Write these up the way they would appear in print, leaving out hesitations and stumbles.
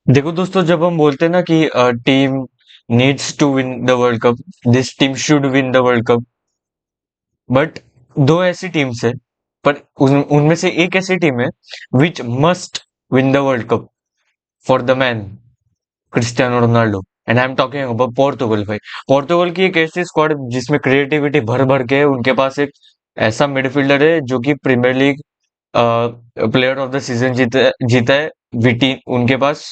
देखो दोस्तों, जब हम बोलते हैं ना कि team needs to win the World Cup, this team should win the World Cup, but दो ऐसी टीम्स है, पर उनमें से एक ऐसी टीम है which must win the World Cup for the man Cristiano Ronaldo. And I am talking about Portugal भाई। पोर्तुगल की एक ऐसी स्क्वाड जिसमें क्रिएटिविटी भर भर के है। उनके पास एक ऐसा मिडफील्डर है जो कि Premier league player of the season जीता जीता है, विटी। उनके पास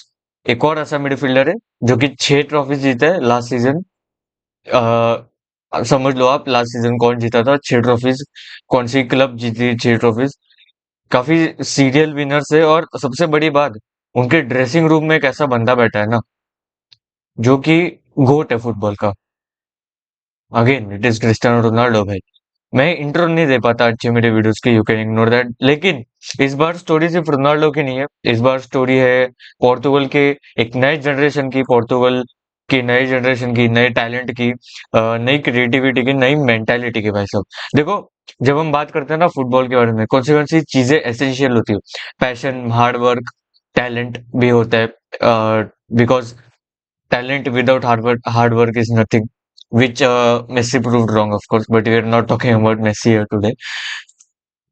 एक और ऐसा मिडफील्डर है जो कि 6 ट्रॉफी जीता है लास्ट सीजन। समझ लो आप, लास्ट सीजन कौन जीता था 6 ट्रॉफीज, कौन सी क्लब जीती 6 ट्रॉफीज। काफी सीरियल विनर्स है। और सबसे बड़ी बात, उनके ड्रेसिंग रूम में एक ऐसा बंदा बैठा है ना जो कि गोट है फुटबॉल का। Again it is Cristiano Ronaldo भाई। मैं इंट्रो नहीं दे पाता अच्छे मेरे वीडियोस के, यू कैन इग्नोर दैट। लेकिन इस बार स्टोरी सिर्फ रोनाल्डो की नहीं है, इस बार स्टोरी है पोर्तुगल के एक नए जनरेशन की, पोर्तुगल की नई जनरेशन की, नए टैलेंट की, नई क्रिएटिविटी की, नई मेंटालिटी की भाई साहब। देखो, जब हम बात करते हैं ना फुटबॉल के बारे में, कौन सी चीजें एसेंशियल होती है? पैशन, हार्ड वर्क, टैलेंट भी होता है, because talent without hard work is nothing, which Messi proved wrong, of course, but we are not talking about Messi here today.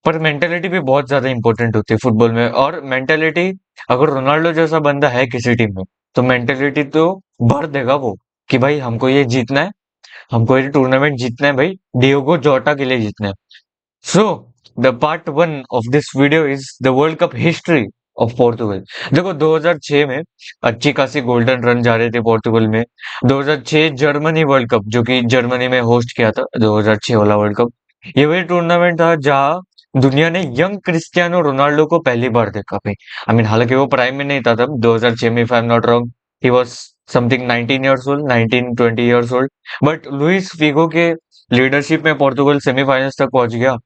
पर मेंटेलिटी भी बहुत ज्यादा इंपॉर्टेंट होती है फुटबॉल में। और मेंटेलिटी, अगर रोनाल्डो जैसा बंदा है किसी टीम में, तो मेंटेलिटी तो भर देगा वो, कि भाई हमको ये जीतना है, हमको ये टूर्नामेंट जीतना है भाई, डियोगो जोटा के लिए जीतना है। So the part one of this video is the World cup history of Portugal. देखो, 2006 में अच्छी खासी गोल्डन रन जा रहे थे पोर्तुगल में। 2006 जर्मनी वर्ल्ड कप, जो कि जर्मनी में होस्ट किया था 2006 वाला वर्ल्ड कप, ये वही टूर्नामेंट था जहां दुनिया ने यंग क्रिस्टियानो रोनाल्डो को पहली बार देखा भाई। आई मीन, हालांकि वो प्राइम में नहीं था तब 2006 में, if I am not wrong, he was something 19 years old, 19-20 years old. But Luis Figo के लीडरशिप में पोर्तुगल सेमीफाइनल्स तक पहुंच गया।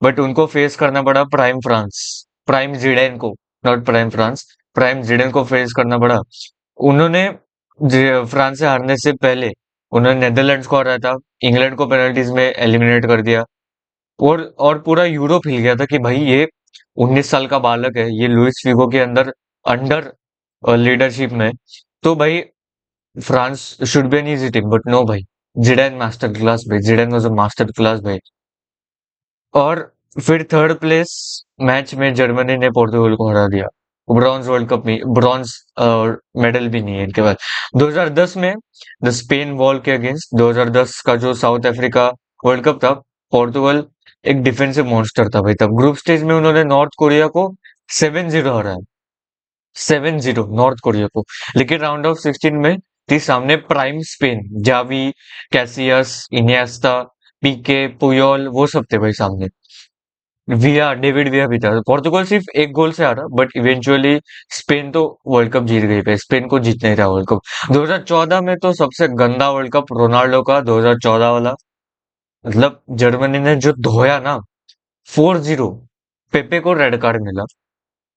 बट उनको फेस करना पड़ा प्राइम फ्रांस, प्राइम जिडेन को, नॉट प्राइम फ्रांस, प्राइम जिडेन को फेस करना पड़ा। उन्होंने फ्रांस से हारने से पहले उन्होंने नेदरलैंड्स को हराया था, इंग्लैंड को पेनल्टीज में एलिमिनेट कर दिया। और पूरा यूरोप हिल गया था कि भाई ये 19 साल का बालक है, ये लुइस फिगो के अंदर अंडर लीडरशिप में। तो भाई France should be an easy team, but no भाई, जिडेन मास्टर क्लास भाई, Zidane was a master class भाई। और फिर थर्ड प्लेस मैच में जर्मनी ने पोर्तुगल को हरा दिया। ब्रॉन्ज वर्ल्ड कप में, ब्रॉन्ज मेडल भी नहीं है इनके पास। 2010 में द स्पेन वॉल के अगेंस्ट, 2010 का जो साउथ अफ्रीका वर्ल्ड कप था, पोर्तुगल एक डिफेंसिव मॉन्स्टर था भाई। तब ग्रुप स्टेज में उन्होंने नॉर्थ कोरिया को 7-0 हराया, 7-0 नॉर्थ कोरिया को। लेकिन राउंड ऑफ 16 में थी सामने प्राइम स्पेन, जावी, कैसियस, इनिएस्टा, पीके, पुयोल, वो सब थे भाई सामने। विया, डेविड विया भी था। पोर्तुगल सिर्फ एक गोल से हारा, बट इवेंचुअली स्पेन तो वर्ल्ड कप जीत गई भाई, स्पेन को जीतना ही था वर्ल्ड कप। 2014 में तो सबसे गंदा वर्ल्ड कप रोनाल्डो का 2014 वाला। मतलब जर्मनी ने जो धोया ना, 4-0। पेपे को रेड कार्ड मिला,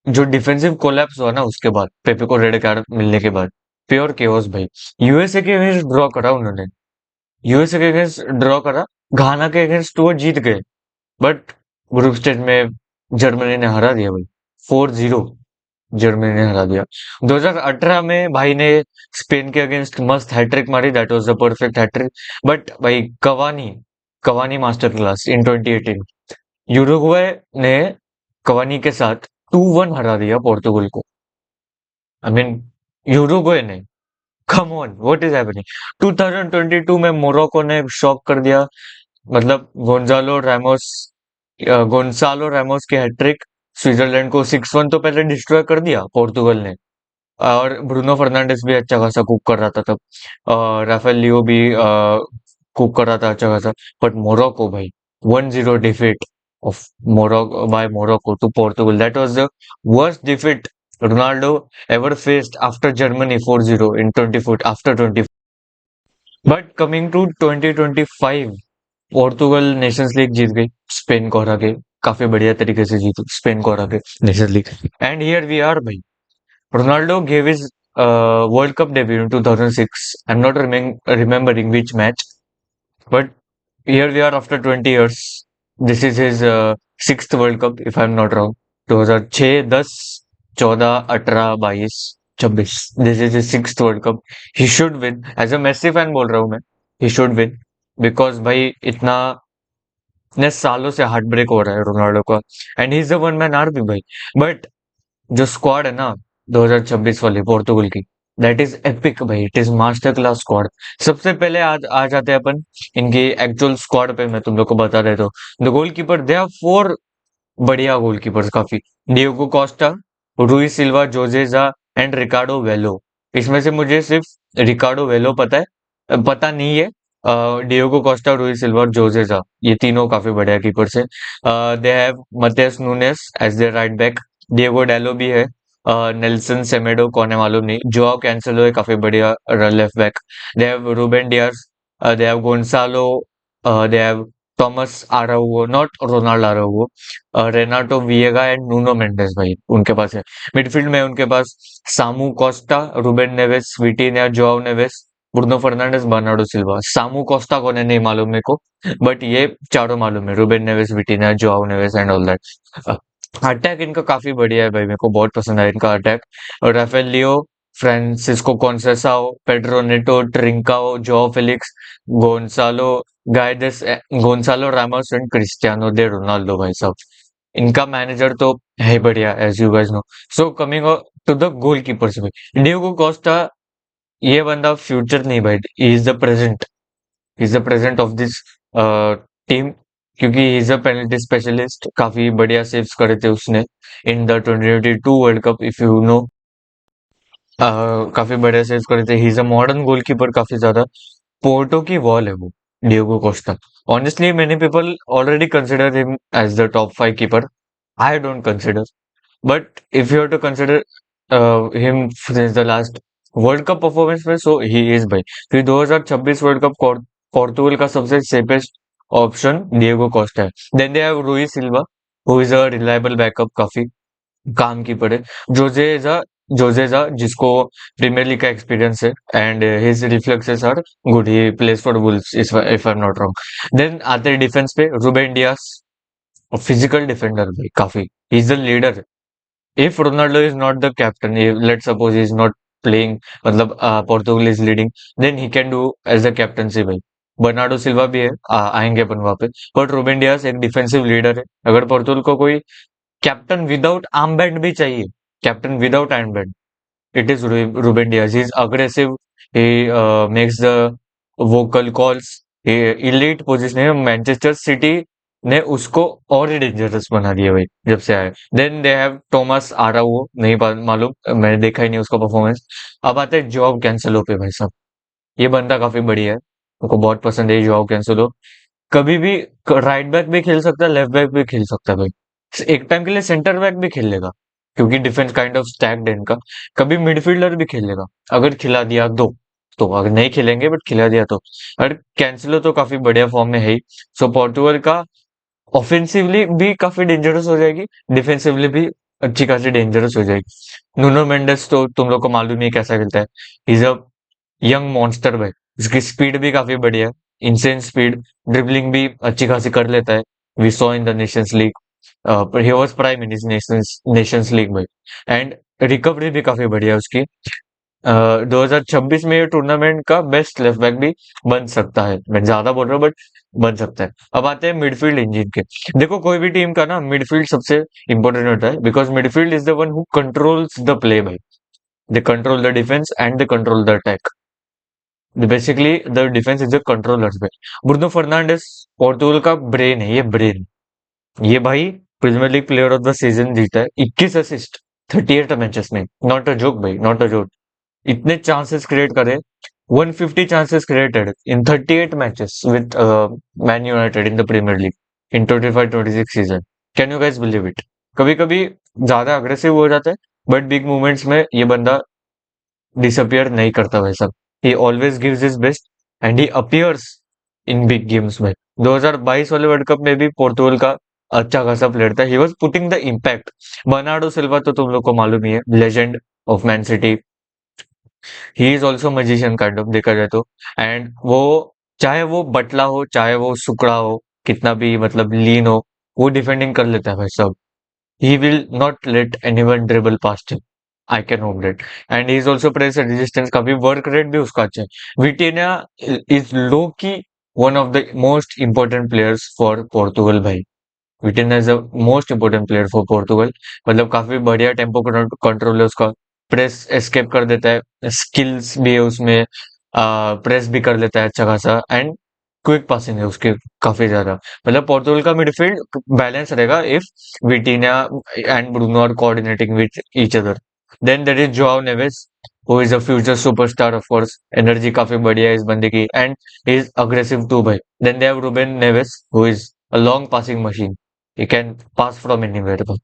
जो डिफेंसिव कोलैप्स हुआ ना उसके बाद, पेपे को रेड कार्ड मिलने के बाद, प्योर केओस भाई। यूएसए के अगेंस्ट ड्रॉ करा उन्होंने, यूएसए के अगेंस्ट ड्रॉ करा, घाना के अगेंस्ट वो जीत गए। बट ग्रुप स्टेज में जर्मनी ने हरा दिया भाई, 4-0 जर्मनी ने हरा दिया। 2018 में भाई ने स्पेन के अगेंस्ट मस्त हैट्रिक मारी, that was the perfect hattrick. But भाई Cavani, Cavani master class in 2018, Uruguay ने कवानी के साथ 2-1 हरा दिया पोर्तुगल को। आई मीन, यूरुग्वे ने, come on, what is happening. 2022 में मोरक्को ने शॉक कर दिया। मतलब गोंसालो रैमोस की हैट्रिक, स्विट्जरलैंड को 6-1 तो पहले डिस्ट्रॉय कर दिया पोर्तुगल ने। और ब्रूनो फर्नांडिस भी अच्छा खासा कुक कर रहा था तब, राफेल लियो भी कुक कर रहा था अच्छा खासा। बट मोरक्को भाई, 1-0 defeat of Morocco, by Morocco to Portugal, that was the worst defeat Ronaldo ever faced after Germany 4-0 in 20 foot after 20। But coming to 2025, Portugal nations league जीत गई स्पेन को हरा के, काफी बढ़िया तरीके से जीती स्पेन को हरा के nations league. And here we are भाई, Ronaldo gave his world cup debut in 2006। I am not remembering which match, but here we are after 20 years. This is his sixth world cup, if I am not wrong। 2006, 10, 14, 18, 22, 2026, this is sixth World Cup, he should win. As a Messi fan बोल रहा हूँ मैं, ही should win. Because भाई इतने सालों से heart break हो रहा है रोनाल्डो का, and he is the one man army भाई। बट जो स्क्वाड है ना 2026 वाली पोर्तुगल की, दैट इज एपिक भाई, it is master class squad. सबसे पहले आज आ जाते हैं अपन इनकी एक्चुअल स्क्वाड पे, मैं तुम लोग को बता देता हूँ। The goalkeeper, they are four बढ़िया गोलकीपर्स काफी। Diogo Costa, Rui Silva, जोजेजा and रिकार्डो वेलो। इसमें से मुझे सिर्फ रिकार्डो वेलो पता है, पता नहीं है। डियोगो कोस्टा, रूई सिल्वा और जोजेजा, ये तीनों काफी बढ़िया कीपर्स है। They have Matheus Nunes as their right back, Diogo Dalot भी है, नेल्सन सेमेडो कौन है मालूम नहीं, जोआओ कैंसेलो है काफी बढ़िया left back. They have Ruben Dias, they have Goncalo, they have Tomas Araujo, not Ronald Araujo, Renato Veiga and Nuno Mendes भाई उनके पास है। मिडफील्ड में उनके पास Samu Costa, Ruben Neves, Vitinha, Joao Neves, Bruno Fernandes, Bernardo Silva. Samu Costa कौन है नहीं मालूम मेरे को, बट ये चारों मालूम है, Ruben Neves, Vitinha, Joao Neves and all that. Attack इनका काफी बढ़िया है भाई, मेरे को बहुत पसंद है इनका attack. Rafael Leao, Francisco Conceicao, Pedro Neto, Trincao, Joao Felix, Goncalo Guedes, Goncalo Ramos and Cristiano दे रोनाल्डो भाई साहब। इनका मैनेजर तो है बढ़िया, as you guys know. So coming to the goalkeepers भाई, डियोगो कोस्टा, ये बंदा फ्यूचर नहीं भाई, is the present, is the present of this team. क्योंकि इज अ पेनल्टी स्पेशलिस्ट, काफी बढ़िया सेव्स करे थे उसने in the 2022 world Cup, if you know. काफी बढ़िया सेव्स करे थे, he is a modern goalkeeper काफी ज्यादा। पोर्टो की वॉल है वो, Diogo Costa. Honestly many people already consider him as the top 5 keeper, I don't consider. But if you have to consider him since the last World Cup performance में, so he is भाई। फिर 2026 world cup Portugal का सबसे safest option Diogo Costa है। Then they have Rui Silva, who is a reliable backup, काफी काम की पड़े। जोजेजा, जोजेजा जिसको प्रीमियर लीग का एक्सपीरियंस है, and his reflexes are good, he plays for Wolves if I am not wrong. Then आते हैं डिफेंस पे, रूबेन डियास, फिजिकल डिफेंडर भाई काफी, he is the leader. If Ronaldo is not the captain, let suppose he is not playing, मतलब Portugal is leading, then he can do as the captaincy भाई। Bernardo Silva भी है, आएंगे अपन वहां पे। बट रूबेन डियास एक defensive leader है। अगर पोर्तुगल को कोई कैप्टन विदाउट आर्म बैंड भी चाहिए, captain without arm band, it is Ruben Diaz. He's aggressive. He makes the vocal calls. He elite position है। मैनचेस्टर सिटी ने उसको और ही डेंजरस बना दिया भाई जब से आए। देन दे हैव टॉमस आराउओ, नहीं मालूम, मैंने देखा ही नहीं उसका परफॉर्मेंस। अब आते हैं जॉब कैंसलो पे भाई साहब, ये बंदा काफी बढ़िया है, मेरे को बहुत पसंद है जॉब कैंसलो। कभी भी राइट बैक भी खेल सकता है, लेफ्ट बैक भी खेल सकता है भाई, एक टाइम के लिए सेंटर बैक भी खेल लेगा, क्योंकि डिफेंस काइंड ऑफ स्टैक्ड है इनका। कभी मिडफील्डर भी खेल लेगा, अगर खिला दिया तो अगर नहीं खेलेंगे बट खिला दिया तो। और कैंसिलो तो काफी बढ़िया फॉर्म में है ही। सो पोर्टुगल का ऑफेंसिवली भी काफी डेंजरस हो जाएगी, डिफेंसिवली भी अच्छी खासी डेंजरस हो जाएगी। नुनो मेंडेस तो तुम लोग को मालूम ही है कैसा खेलता है, इज अ यंग मॉन्स्टर भाई। उसकी स्पीड भी काफी बढ़िया है, इंसेन स्पीड, ड्रिबलिंग भी अच्छी खासी कर लेता है। We saw in the Nations League, he was prime in Nations Nations League भाई। एंड रिकवरी भी काफी बढ़िया है उसकी। 2026 में ये टूर्नामेंट का बेस्ट लेफ्ट बैक भी बन सकता है, मैं ज्यादा बोल रहा हूँ बट बन सकता है। अब आते हैं मिडफील्ड इंजन के। देखो कोई भी टीम का ना मिडफील्ड सबसे इंपॉर्टेंट होता है, because midfield is the one who controls the play भाई। They control the defence and they control the attack. Basically the defence is the controllers पे। ब्रूनो फर्नांडिस पोर्तुगल का ब्रेन है, ये ब्रेन, ये भाई premier league player of the season जीता है, 21 assist 38 matches में, नॉट अ जोक भाई, नॉट अ जोक। इतने चांसेस क्रिएट करे, 150 chances created in 38 matches with Man United in the Premier League in 25-26 season. Can you guys believe it? कभी कभी ज्यादा aggressive हो जाता है, बट बिग मूवमेंट्स में ये बंदा डिसअपियर नहीं करता वैसा। ही always gives his best and he appears in big games में। 2022 वाले वर्ल्ड कप में भी पोर्तुगल का अच्छा खासा प्लेयर था, he was putting the impact. Bernardo Silva तो तुम लोग को मालूम ही है, legend of man city, he is also magician kind of देखा जाए तो। एंड वो चाहे वो बटला हो, चाहे वो सुकड़ा हो, कितना भी मतलब लीन हो, वो डिफेंडिंग कर लेता है भाई साहब। He will not let anyone dribble past him. I can hope that. And he is also press resistance, काफी वर्क रेट भी उसका अच्छा है। Vitinha is low key one of the most important players for Portugal भाई। Vitinha is the most important player for Portugal. मतलब काफी बढ़िया tempo control है उसका, प्रेस एस्केप कर देता है, स्किल्स भी है उसमें, प्रेस भी कर लेता है अच्छा खासा, एंड क्विक पासिंग है उसकी काफी ज्यादा। मतलब पोर्तुगल का मिडफील्ड बैलेंस रहेगा if Vitinha and Bruno are coordinating with each other. Then there is Joao Neves, who is a future superstar of course, energy काफी बढ़िया है इस बंदे की, and he is aggressive too भाई। Then they have Ruben Neves, who is a long passing machine, he can pass from anywhere bro.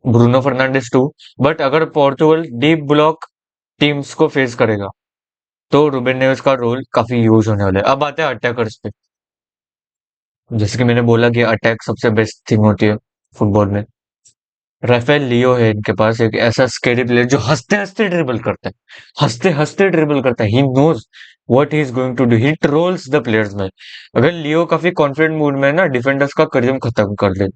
Bruno Fernandes too. But अगर Portugal deep block teams को face करेगा तो Reuben Neves का role काफी use होने वाला है। अब आते हैं अटैकर्स पे। जैसे कि मैंने बोला कि अटैक सबसे बेस्ट थिंग होती है फुटबॉल में। राफेल लियो है इनके पास, एक ऐसा स्केरी प्लेयर जो हंसते हंसते ड्रिबल करता है, हंसते हंसते ड्रिबल करता है। He knows what he is going to do, he trolls the players में। अगर लियो काफी कॉन्फिडेंट मूड में है ना, डिफेंडर्स का करियर खत्म कर दे,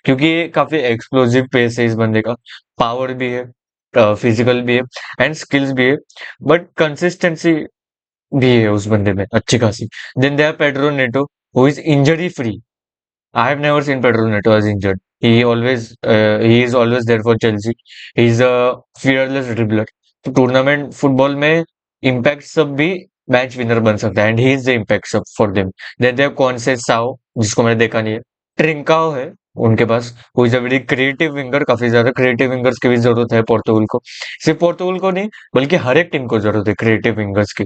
क्योंकि ये काफी एक्सप्लोसिव पेस है इस बंदे का, पावर भी है, फिजिकल भी है, एंड स्किल्स भी है, बट कंसिस्टेंसी भी है उस बंदे में अच्छी खासी। Then they have Pedro Neto, who is injury free. I have never seen Pedro Neto as injured. He is always there for Chelsea. He is a fearless dribbler. तो टूर्नामेंट फुटबॉल में impact sub भी match winner बन सकता है, and he is the impact sub for them. Then they have Conceicao, जिसको मैंने देखा नहीं है। ट्रिंकाओ है उनके पास, who is a very creative winger. काफी ज्यादा क्रिएटिव विंगर्स की भी जरूरत है पोर्तुगल को, सिर्फ पोर्तुगल को नहीं बल्कि हर एक टीम को जरूरत है क्रिएटिव विंगर्स की।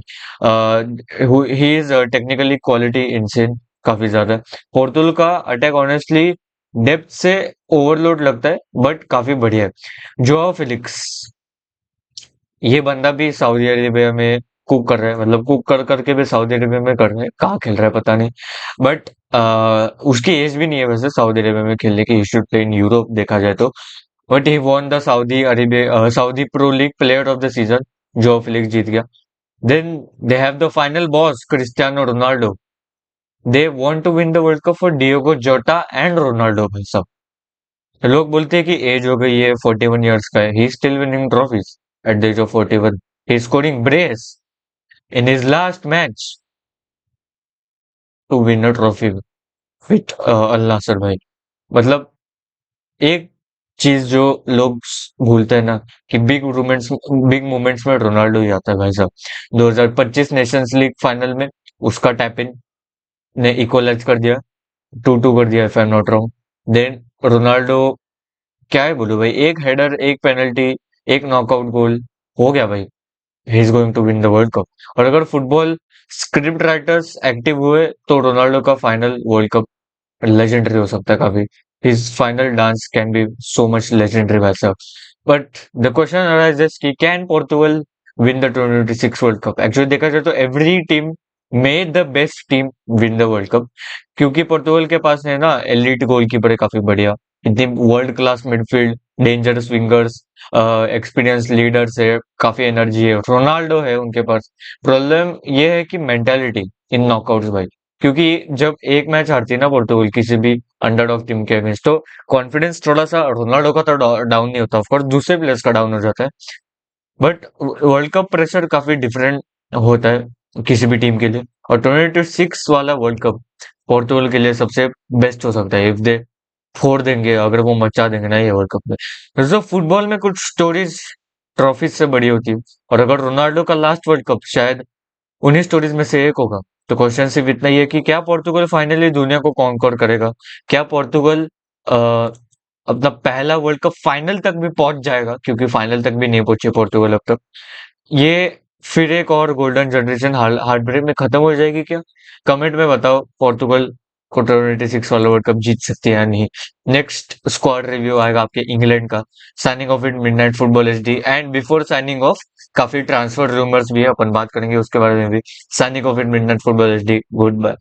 He is technically quality insane काफी ज्यादा। पोर्तुगल का अटैक ऑनेस्टली डेप्थ से ओवरलोड लगता है, बट काफी बढ़िया है। जोआ फिलिक्स, ये बंदा भी सऊदी अरेबिया में कुक कर रहा है, मतलब कुक कर करके भी सऊदी अरेबिया में कर रहे हैं, कहाँ खेल रहा है पता नहीं। बट उसकी एज भी नहीं है वैसे सऊदी अरेबिया में खेलने की, he should play in Europe देखा जाए तो। But he won the Saudi Pro League player of the season, जो फिलिक्स जीत गया। Then they have the final boss Cristiano Ronaldo. They want to win the World Cup for Diogo Jota and Ronaldo भाई साहब। लोग बोलते हैं कि as हो गई है, 41 ईयर्स का है, he still winning trophies at the age of 41। He scoring brace in his last match to win a trophy with Al Nassr भाई। मतलब एक चीज जो लोग भूलते हैं ना, कि बिग मोमेंट्स में रोनाल्डो ही आता है भाई साहब। 2025 नेशंस लीग फाइनल में उसका टैप इन ने इक्वलाइज कर दिया, 2-2 कर दिया, if I am not wrong. Then Ronaldo, क्या है बोलूं भाई, एक हेडर, एक पेनल्टी, एक नॉकआउट गोल, हो गया भाई, he is going to win the World Cup. और अगर फुटबॉल स्क्रिप्ट राइटर्स एक्टिव हुए तो रोनाल्डो का फाइनल वर्ल्ड कप लेजेंडरी हो सकता है काफी। His final dance can be so much legendary भाई साहब। बट द क्वेश्चन अराइजेस कि can Portugal win the 2026 world cup. Actually देखा जाए तो every team made the best team win the World cup, क्योंकि पोर्तुगल के पास है ना एलिट गोलकीपर है काफी बढ़िया, इतनी world class midfield, dangerous wingers, experience leaders है, काफी एनर्जी है, रोनाल्डो है उनके पास। प्रॉब्लम ये है कि मेंटालिटी इन नॉकआउट्स भाई, क्योंकि जब एक मैच हारती है ना पोर्तुगल किसी भी अंडरडॉग टीम के अगेंस्ट, तो कॉन्फिडेंस थोड़ा सा रोनाल्डो का तो डाउन नहीं होता, ऑफकोर्स दूसरे प्लेयर्स का डाउन हो जाता है। बट वर्ल्ड कप प्रेशर काफी डिफरेंट होता है किसी भी टीम के लिए, और 2026 वाला वर्ल्ड कप पोर्तुगल के लिए सबसे बेस्ट हो सकता है इफ दे फोड़ देंगे, अगर वो मचा देंगे ना ये वर्ल्ड कप में। तो फुटबॉल में कुछ स्टोरीज ट्रॉफीज से बड़ी होती है, और अगर रोनाल्डो का लास्ट वर्ल्ड कप शायद उन्हीं स्टोरीज में से एक होगा। तो क्वेश्चन सिर्फ इतना ही है कि क्या पोर्तुगल फाइनली दुनिया को कॉन्कर करेगा, क्या पोर्तुगल अपना पहला वर्ल्ड कप फाइनल तक भी पहुंच जाएगा, क्योंकि फाइनल तक भी नहीं पहुंचे पोर्तुगल अब तक। ये फिर एक और गोल्डन जनरेशन हार्ट ब्रेक में खत्म हो जाएगी क्या? कमेंट में बताओ, पोर्तुगल को 2026 वाला वर्ल्ड कप जीत सकती है या नहीं। नेक्स्ट स्क्वाड रिव्यू आएगा आपके इंग्लैंड का, signing off it midnight football HD. And before signing off, काफी ट्रांसफर रूमर्स भी है, अपन बात करेंगे उसके बारे में भी। Signing off it midnight football HD, good bye.